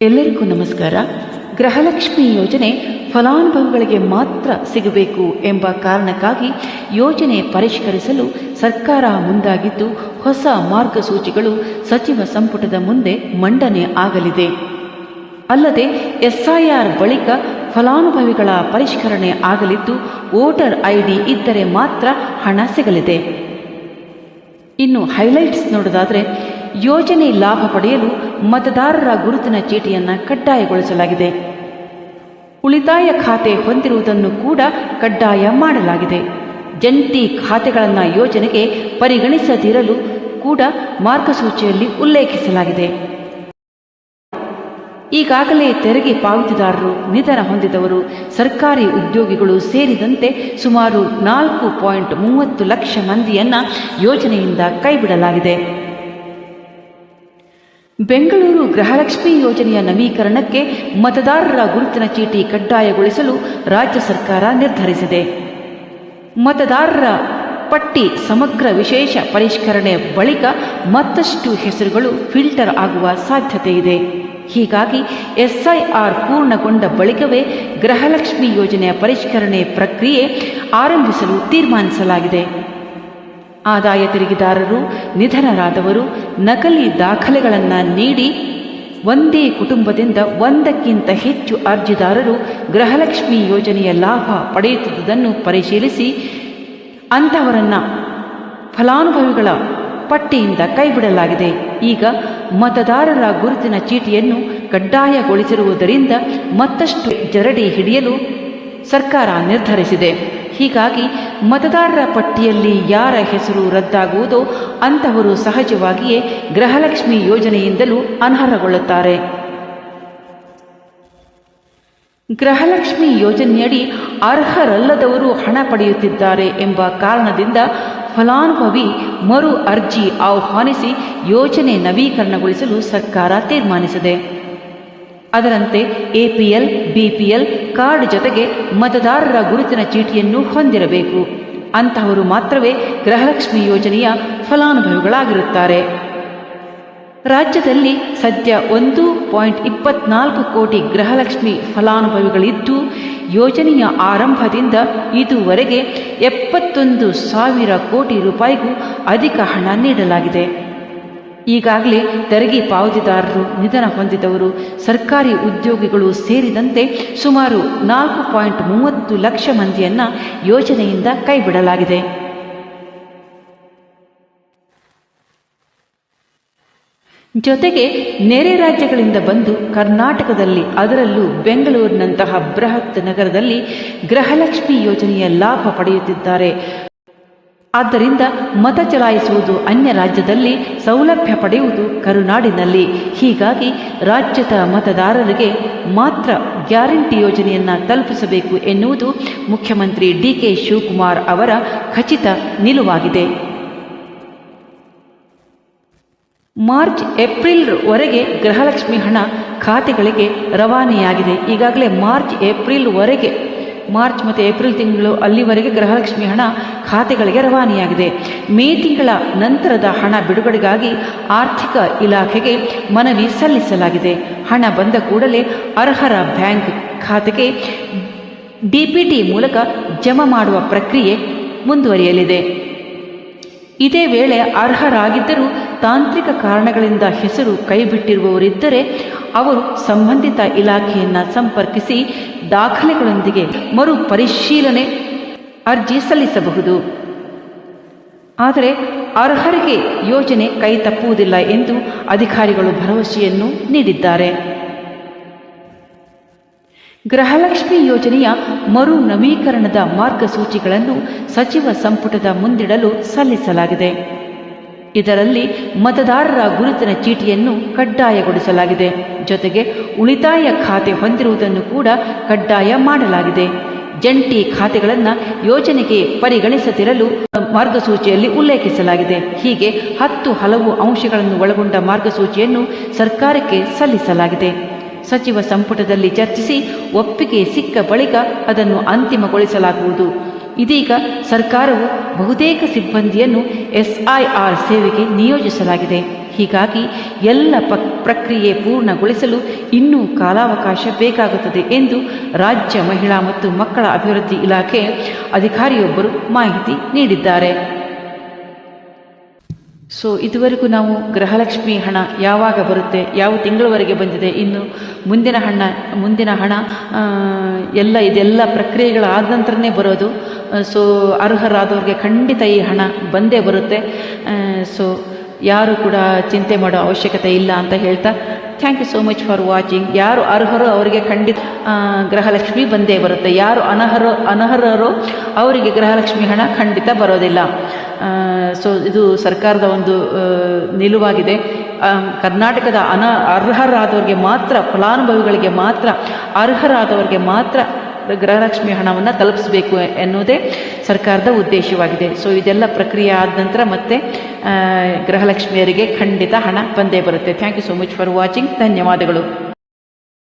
ಎಲ್ಲರಿಗೂ ನಮಸ್ಕಾರ. ಗೃಹಲಕ್ಷ್ಮಿ ಯೋಜನೆ ಫಲಾನುಭವಿಗಳಿಗೆ ಮಾತ್ರ ಸಿಗಬೇಕು ಎಂಬ ಕಾರಣಕ್ಕಾಗಿ ಯೋಜನೆ ಪರಿಷ್ಕರಿಸಲು ಸರ್ಕಾರ ಮುಂದಾಗಿದ್ದು, ಹೊಸ ಮಾರ್ಗಸೂಚಿಗಳು ಸಚಿವ ಸಂಪುಟದ ಮುಂದೆ ಮಂಡನೆ ಆಗಲಿದೆ. ಅಲ್ಲದೆ ಎಸ್ಐಆರ್ ಬಳಿಕ ಫಲಾನುಭವಿಗಳ ಪರಿಷ್ಕರಣೆ ಆಗಲಿದ್ದು, ವೋಟರ್ ಐಡಿ ಇದ್ದರೆ ಮಾತ್ರ ಹಣ ಸಿಗಲಿದೆ. ಇನ್ನು ಹೈಲೈಟ್ಸ್ ನೋಡೋದಾದರೆ, ಯೋಜನೆ ಲಾಭ ಪಡೆಯಲು ಮತದಾರರ ಗುರುತಿನ ಚೀಟಿಯನ್ನು ಕಡ್ಡಾಯಗೊಳಿಸಲಾಗಿದೆ. ಉಳಿತಾಯ ಖಾತೆ ಹೊಂದಿರುವುದನ್ನು ಕೂಡ ಕಡ್ಡಾಯ ಮಾಡಲಾಗಿದೆ. ಜಂಟಿ ಖಾತೆಗಳನ್ನು ಯೋಜನೆಗೆ ಪರಿಗಣಿಸದಿರಲು ಕೂಡ ಮಾರ್ಗಸೂಚಿಯಲ್ಲಿ ಉಲ್ಲೇಖಿಸಲಾಗಿದೆ. ಈಗಾಗಲೇ ತೆರಿಗೆ ಪಾವತಿದಾರರು, ನಿಧನ ಹೊಂದಿದವರು, ಸರ್ಕಾರಿ ಉದ್ಯೋಗಿಗಳು ಸೇರಿದಂತೆ ಸುಮಾರು 4.30 ಲಕ್ಷ ಮಂದಿಯನ್ನು ಯೋಜನೆಯಿಂದ ಕೈಬಿಡಲಾಗಿದೆ. ಬೆಂಗಳೂರು ಗೃಹಲಕ್ಷ್ಮಿ ಯೋಜನೆಯ ನವೀಕರಣಕ್ಕೆ ಮತದಾರರ ಗುರುತಿನ ಚೀಟಿ ಕಡ್ಡಾಯಗೊಳಿಸಲು ರಾಜ್ಯ ಸರ್ಕಾರ ನಿರ್ಧರಿಸಿದೆ. ಮತದಾರರ ಪಟ್ಟಿ ಸಮಗ್ರ ವಿಶೇಷ ಪರಿಷ್ಕರಣೆ ಬಳಿಕ ಮತ್ತಷ್ಟು ಹೆಸರುಗಳು ಫಿಲ್ಟರ್ ಆಗುವ ಸಾಧ್ಯತೆ ಇದೆ. ಹೀಗಾಗಿ ಎಸ್ಐಆರ್ ಪೂರ್ಣಗೊಂಡ ಬಳಿಕವೇ ಗೃಹಲಕ್ಷ್ಮಿ ಯೋಜನೆಯ ಪರಿಷ್ಕರಣೆ ಪ್ರಕ್ರಿಯೆ ಆರಂಭಿಸಲು ತೀರ್ಮಾನಿಸಲಾಗಿದೆ. ಆದಾಯ ತೆರಿಗೆದಾರರು, ನಿಧನರಾದವರು ನಕಲಿ ದಾಖಲೆಗಳನ್ನು ನೀಡಿ ಒಂದೇ ಕುಟುಂಬದಿಂದ ಒಂದಕ್ಕಿಂತ ಹೆಚ್ಚು ಅರ್ಜಿದಾರರು ಗೃಹಲಕ್ಷ್ಮಿ ಯೋಜನೆಯ ಲಾಭ ಪಡೆಯುತ್ತಿದ್ದುದನ್ನು ಪರಿಶೀಲಿಸಿ ಅಂಥವರನ್ನು ಫಲಾನುಭವಿಗಳ ಪಟ್ಟಿಯಿಂದ ಕೈಬಿಡಲಾಗಿದೆ. ಈಗ ಮತದಾರರ ಗುರುತಿನ ಚೀಟಿಯನ್ನು ಕಡ್ಡಾಯಗೊಳಿಸಿರುವುದರಿಂದ ಮತ್ತಷ್ಟು ಜರಡಿ ಹಿಡಿಯಲು ಸರ್ಕಾರ ನಿರ್ಧರಿಸಿದೆ. ಹೀಗಾಗಿ ಮತದಾರರ ಪಟ್ಟಿಯಲ್ಲಿ ಯಾರ ಹೆಸರು ರದ್ದಾಗುವುದೋ ಅಂತಹವರು ಸಹಜವಾಗಿಯೇ ಗೃಹಲಕ್ಷ್ಮಿ ಯೋಜನೆಯಿಂದಲೂ ಅನರ್ಹಗೊಳ್ಳುತ್ತಾರೆ. ಗೃಹಲಕ್ಷ್ಮಿ ಯೋಜನೆಯಡಿ ಅರ್ಹರಲ್ಲದವರು ಹಣ ಪಡೆಯುತ್ತಿದ್ದಾರೆ ಎಂಬ ಕಾರಣದಿಂದ ಫಲಾನುಭವಿ ಮರು ಅರ್ಜಿ ಆಹ್ವಾನಿಸಿ ಯೋಜನೆ ನವೀಕರಣಗೊಳಿಸಲು ಸರ್ಕಾರ ತೀರ್ಮಾನಿಸಿದೆ. ಅದರಂತೆ ಎಪಿಎಲ್, ಬಿಪಿಎಲ್ ಕಾರ್ಡ್ ಜೊತೆಗೆ ಮತದಾರರ ಗುರುತಿನ ಚೀಟಿಯನ್ನು ಹೊಂದಿರಬೇಕು. ಅಂತಹವರು ಮಾತ್ರವೇ ಗೃಹಲಕ್ಷ್ಮಿ ಯೋಜನೆಯ ಫಲಾನುಭವಿಗಳಾಗಿರುತ್ತಾರೆ. ರಾಜ್ಯದಲ್ಲಿ ಸದ್ಯ 1.24 ಕೋಟಿ ಗೃಹಲಕ್ಷ್ಮಿ ಫಲಾನುಭವಿಗಳಿದ್ದು, ಯೋಜನೆಯ ಆರಂಭದಿಂದ ಇದುವರೆಗೆ 71,000 ಕೋಟಿ ರೂಪಾಯಿಗೂ ಅಧಿಕ ಹಣ ನೀಡಲಾಗಿದೆ. ಈಗಾಗಲೇ ತೆರಿಗೆ ಪಾವತಿದಾರರು, ನಿಧನ ಹೊಂದಿದವರು, ಸರ್ಕಾರಿ ಉದ್ಯೋಗಿಗಳು ಸೇರಿದಂತೆ ಸುಮಾರು 4.30 ಲಕ್ಷ ಮಂದಿಯನ್ನು ಯೋಜನೆಯಿಂದ ಕೈಬಿಡಲಾಗಿದೆ. ಜೊತೆಗೆ ನೆರೆ ರಾಜ್ಯಗಳಿಂದ ಬಂದು ಕರ್ನಾಟಕದಲ್ಲಿ, ಅದರಲ್ಲೂ ಬೆಂಗಳೂರಿನಂತಹ ಬೃಹತ್ ನಗರದಲ್ಲಿ ಗೃಹಲಕ್ಷ್ಮಿ ಯೋಜನೆಯ ಲಾಭ ಪಡೆಯುತ್ತಿದ್ದಾರೆ. ಆದ್ದರಿಂದ ಮತ ಚಲಾಯಿಸುವುದು ಅನ್ಯ ರಾಜ್ಯದಲ್ಲಿ, ಸೌಲಭ್ಯ ಪಡೆಯುವುದು ಕರುನಾಡಿನಲ್ಲಿ. ಹೀಗಾಗಿ ರಾಜ್ಯದ ಮತದಾರರಿಗೆ ಮಾತ್ರ ಗ್ಯಾರಂಟಿ ಯೋಜನೆಯನ್ನು ತಲುಪಿಸಬೇಕು ಎನ್ನುವುದು ಮುಖ್ಯಮಂತ್ರಿ ಡಿಕೆ ಶಿವಕುಮಾರ್ ಅವರ ಖಚಿತ ನಿಲುವಾಗಿದೆ. ಮಾರ್ಚ್ ಏಪ್ರಿಲ್ ವರೆಗೆ ಗೃಹಲಕ್ಷ್ಮಿ ಹಣ ಖಾತೆಗಳಿಗೆ ರವಾನೆಯಾಗಿದೆ. ಈಗಾಗಲೇ ಮಾರ್ಚ್ ಮತ್ತು ಏಪ್ರಿಲ್ ತಿಂಗಳು ಅಲ್ಲಿವರೆಗೆ ಗೃಹಲಕ್ಷ್ಮಿ ಹಣ ಖಾತೆಗಳಿಗೆ ರವಾನೆಯಾಗಿದೆ. ಮೇ ತಿಂಗಳ ನಂತರದ ಹಣ ಬಿಡುಗಡೆಗಾಗಿ ಆರ್ಥಿಕ ಇಲಾಖೆಗೆ ಮನವಿ ಸಲ್ಲಿಸಲಾಗಿದೆ. ಹಣ ಬಂದ ಕೂಡಲೇ ಅರ್ಹರ ಬ್ಯಾಂಕ್ ಖಾತೆಗೆ ಡಿಬಿಟಿ ಮೂಲಕ ಜಮಾ ಮಾಡುವ ಪ್ರಕ್ರಿಯೆ ಮುಂದುವರಿಯಲಿದೆ. ಇದೇ ವೇಳೆ ಅರ್ಹರಾಗಿದ್ದರೂ ತಾಂತ್ರಿಕ ಕಾರಣಗಳಿಂದ ಹೆಸರು ಕೈಬಿಟ್ಟಿರುವವರಿದ್ದರೆ ಅವರು ಸಂಬಂಧಿತ ಇಲಾಖೆಯನ್ನು ಸಂಪರ್ಕಿಸಿ ದಾಖಲೆಗಳೊಂದಿಗೆ ಮರು ಪರಿಶೀಲನೆ ಅರ್ಜಿ ಸಲ್ಲಿಸಬಹುದು. ಆದರೆ ಅರ್ಹರಿಗೆ ಯೋಜನೆ ಕೈ ತಪ್ಪುವುದಿಲ್ಲ ಎಂದು ಅಧಿಕಾರಿಗಳು ಭರವಸೆಯನ್ನು ನೀಡಿದ್ದಾರೆ. ಗೃಹಲಕ್ಷ್ಮಿ ಯೋಜನೆಯ ಮರು ನವೀಕರಣದ ಮಾರ್ಗಸೂಚಿಗಳನ್ನು ಸಚಿವ ಸಂಪುಟದ ಮುಂದಿಡಲು ಸಲ್ಲಿಸಲಾಗಿದೆ. ಇದರಲ್ಲಿ ಮತದಾರರ ಗುರುತಿನ ಚೀಟಿಯನ್ನು ಕಡ್ಡಾಯಗೊಳಿಸಲಾಗಿದೆ. ಜೊತೆಗೆ ಉಳಿತಾಯ ಖಾತೆ ಹೊಂದಿರುವುದನ್ನು ಕೂಡ ಕಡ್ಡಾಯ ಮಾಡಲಾಗಿದೆ. ಜಂಟಿ ಖಾತೆಗಳನ್ನು ಯೋಜನೆಗೆ ಪರಿಗಣಿಸದಿರಲು ಮಾರ್ಗಸೂಚಿಯಲ್ಲಿ ಉಲ್ಲೇಖಿಸಲಾಗಿದೆ. ಹೀಗೆ 10 ಹಲವು ಅಂಶಗಳನ್ನು ಒಳಗೊಂಡ ಮಾರ್ಗಸೂಚಿಯನ್ನು ಸರ್ಕಾರಕ್ಕೆ ಸಲ್ಲಿಸಲಾಗಿದೆ. ಸಚಿವ ಸಂಪುಟದಲ್ಲಿ ಚರ್ಚಿಸಿ ಒಪ್ಪಿಗೆ ಸಿಕ್ಕ ಬಳಿಕ ಅದನ್ನು ಅಂತಿಮಗೊಳಿಸಲಾಗುವುದು. ಇದೀಗ ಸರ್ಕಾರವು ಬಹುತೇಕ ಸಿಬ್ಬಂದಿಯನ್ನು SIR ಸೇವೆಗೆ ನಿಯೋಜಿಸಲಾಗಿದೆ. ಹೀಗಾಗಿ ಎಲ್ಲ ಪ್ರಕ್ರಿಯೆ ಪೂರ್ಣಗೊಳಿಸಲು ಇನ್ನೂ ಕಾಲಾವಕಾಶ ಬೇಕಾಗುತ್ತದೆ ಎಂದು ರಾಜ್ಯ ಮಹಿಳಾ ಮತ್ತು ಮಕ್ಕಳ ಅಭಿವೃದ್ಧಿ ಇಲಾಖೆ ಅಧಿಕಾರಿಯೊಬ್ಬರು ಮಾಹಿತಿ ನೀಡಿದ್ದಾರೆ. ಸೊ ಇದುವರೆಗೂ ನಾವು ಗೃಹಲಕ್ಷ್ಮಿ ಹಣ ಯಾವಾಗ ಬರುತ್ತೆ, ಯಾವ ತಿಂಗಳವರೆಗೆ ಬಂದಿದೆ, ಇನ್ನು ಮುಂದಿನ ಹಣ ಇದೆಲ್ಲ ಪ್ರಕ್ರಿಯೆಗಳಾದ ನಂತರನೇ ಬರೋದು. ಸೊ ಅರ್ಹರಾದವ್ರಿಗೆ ಖಂಡಿತ ಈ ಹಣ ಬಂದೇ ಬರುತ್ತೆ. ಸೊ ಯಾರು ಕೂಡ ಚಿಂತೆ ಮಾಡೋ ಅವಶ್ಯಕತೆ ಇಲ್ಲ ಅಂತ ಹೇಳ್ತಾ thank you so much for watching. ಯಾರು ಅರ್ಹರೋ ಅವರಿಗೆ ಖಂಡಿತ ಗೃಹಲಕ್ಷ್ಮಿ ಬಂದೇ ಬರುತ್ತೆ. ಯಾರು ಅನರ್ಹರೋ ಅವರಿಗೆ ಗೃಹಲಕ್ಷ್ಮಿ ಹಣ ಖಂಡಿತ ಬರೋದಿಲ್ಲ. ಸೊ ಇದು ಸರ್ಕಾರದ ಒಂದು ನಿಲುವಾಗಿದೆ. ಕರ್ನಾಟಕದ ಅರ್ಹರಾದವರಿಗೆ ಮಾತ್ರ, ಫಲಾನುಭವಿಗಳಿಗೆ ಮಾತ್ರ, ಅರ್ಹರಾದವರಿಗೆ ಮಾತ್ರ ಗೃಹಲಕ್ಷ್ಮಿ ಹಣವನ್ನು ತಲುಪಿಸಬೇಕು ಎನ್ನುವುದೇ ಸರ್ಕಾರದ ಉದ್ದೇಶವಾಗಿದೆ. ಸೊ ಇದೆಲ್ಲ ಪ್ರಕ್ರಿಯೆ ಆದ ನಂತರ ಮತ್ತೆ ಗೃಹಲಕ್ಷ್ಮಿಯರಿಗೆ ಖಂಡಿತ ಹಣ ಬಂದೇ ಬರುತ್ತೆ. Thank you so much for watching. ಧನ್ಯವಾದಗಳು.